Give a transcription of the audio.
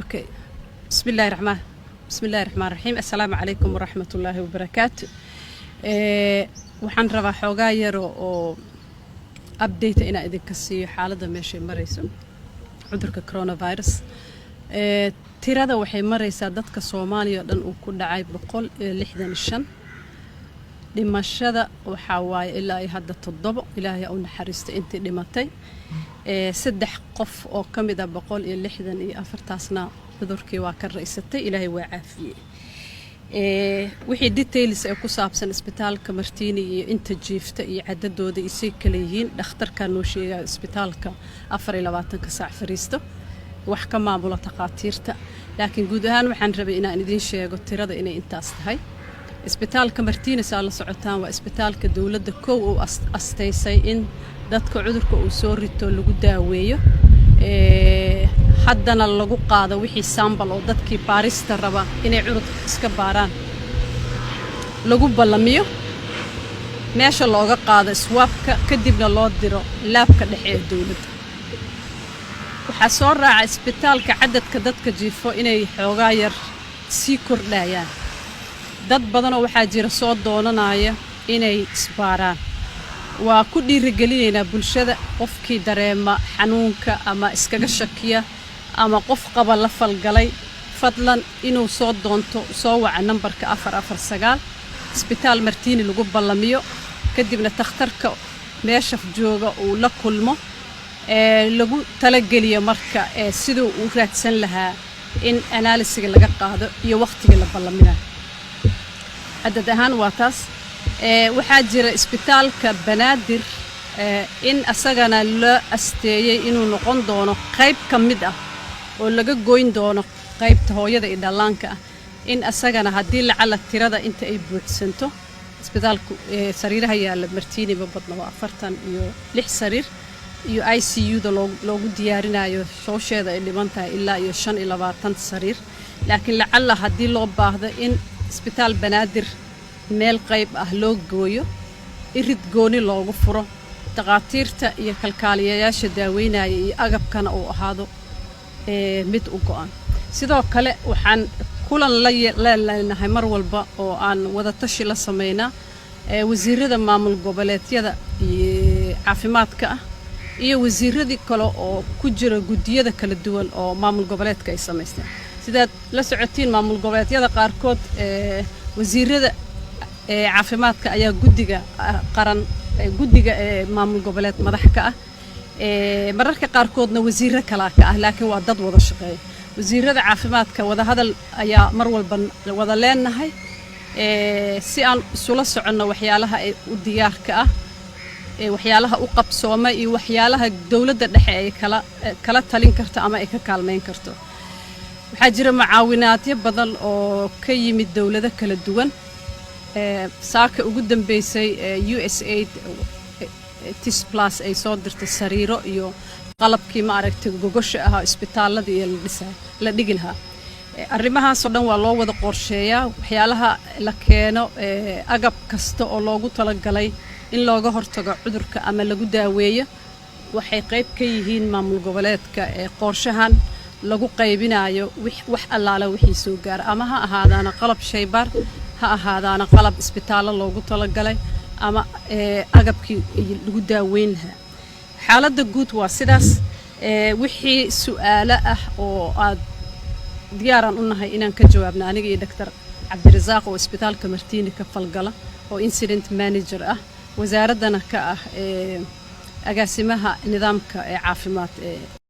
اوكي. بسم الله الرحمن الرحيم. السلام عليكم ورحمة الله وبركاته. waxaan rabaa xoogaa yar oo update ina idinka siiyo xaaladda meesha marayso cudurka coronavirus. tirada waxay maraysaa dadka Soomaaliya dhan uu ku dhacay 165. dhimashada waxa waaye ilaa hadda 7 ilaahay u naxariistay intii dhimatay. 3 qof oo kamid ah 164 taasna cudurkii waa ka raysatay ilaahay waa caafiyay. wixii details ay ku saabsan isbitaalka Martini iyo inta jiifta iyo cadadooda isay kala yihiin dhakhtarka noo sheegay isbitaalka 24 saac fariisto wax ka maamula taqaatiirta laakiin guud ahaan waxaan rabay inaan idin sheego tirada inay intaas tahay. isbitaalka Martini saa la socotaan waa isbitaalka dawladda koow oo asteysay in dadka cudurka uu soo rito lagu daaweeyo haddana lagu qaado wixii sample oo dadkii baarista raba inay cudurka iska baaraan lagu ballamiyo meesha looga qaado swabka kadibna loo diro laabka dhexe ee dawladda. waxaa soo raacay isbitaalka cadadka dadka jiifo inay xoogaa yar sii kordhayaan. dad badan oo waxaa jira soo doonanaya inay isbaaraan. waa ku dhiirigelinaynaa bulshada qofkii dareema xanuunka ama iskaga shakiya ama qof qaba la falgalay fadlan inuu soo doonto soo waca nambarka 449 isbitaal Martini lagu ballamiyo kadibna takhtarka meesha jooga uu la kulmo lagu talageliyo marka sidoo uu raadsan lahaa in analysis laga qaado iyo waqtiga la ballaminayo. cadad ahaan waa taas. waxaa jira isbitaalka Banaadir in asagana la asteeyay inuu noqon doono qayb ka mid ah oo laga goyn doono qaybta hooyada iyo dhallaanka ah in asagana haddii lacala tirada inta ay buuxsanto isbitaalku sariiraha yaala Martini badna waa 46 sariir iyo ICU da loogu diyaarinayo shoosheeda ay dhimantahay ilaa iyo 25 sariir laakiin lacala haddii loo baahdo in isbitaal Banaadir meel qayb ah loo gooyo irid gooni loogu furo taqaatiirta iyo kalkaaliyayaasha daaweynaya iyo agabkana uu ahaado mid u go'an. sidoo kale waxaan kulan la leeyahay mar walba oo aan wada tashi la sameynaa wasiirada maamul goboleedyada iyo caafimaadka ah iyo wasiiradii kale oo ku jira gudiyada kala duwan oo maamul goboleedka ay sameystaan. sidaad la socotiin maamul goboleedyada qaarkood wasiirada caafimaadka ayaa gudiga maamul goboleed madax ka ah mararka qaarkoodna wasiirro kala ka ah laakiin waa dad wada shaqeeya. wasiirada caafimaadka wada hadal ayaa mar walba wada leenahay si aan isula soconno waxyaalaha ay u diyaarka ah waxyaalaha u qabsoomay iyo waxyaalaha dawladda dhexe ay kala talin karto ama ay ka kaalmeyn karto. waxaa jira macaawinaadyo badan oo ka yimid dawlado kala duwan. saaka ugu dambeysay USAID TIS+ ay soo dirtay sariiro iyo qalabkii ma aragtay gogosha ah isbitaalada iyo la dhigi lahaa. arrimahaas oo dhan waa loo wada qorsheeyaa waxyaalaha la keeno agab kasta oo loogu talagalay in looga hortago cudurka ama lagu daaweeyo waxay qayb ka yihiin maamul goboleedka qorshahan lagu qaybinayo wax allaala wixii soo gaar ama ha ahaadana qalab shaybaar ha ahaadana qalab isbitaalada loogu talagalay ama agabkii lagu daaweyn lahaa. xaaladda guud waa sidaas. wixii su'aalo ah oo aad diyaaran u nahay inaan ka jawaabno aniga iyo Dr. Cabdirasaaq oo isbitaalka Martini ka falgala oo incident manager ah wasaaradana ka ah agaasimaha nidaamka caafimaad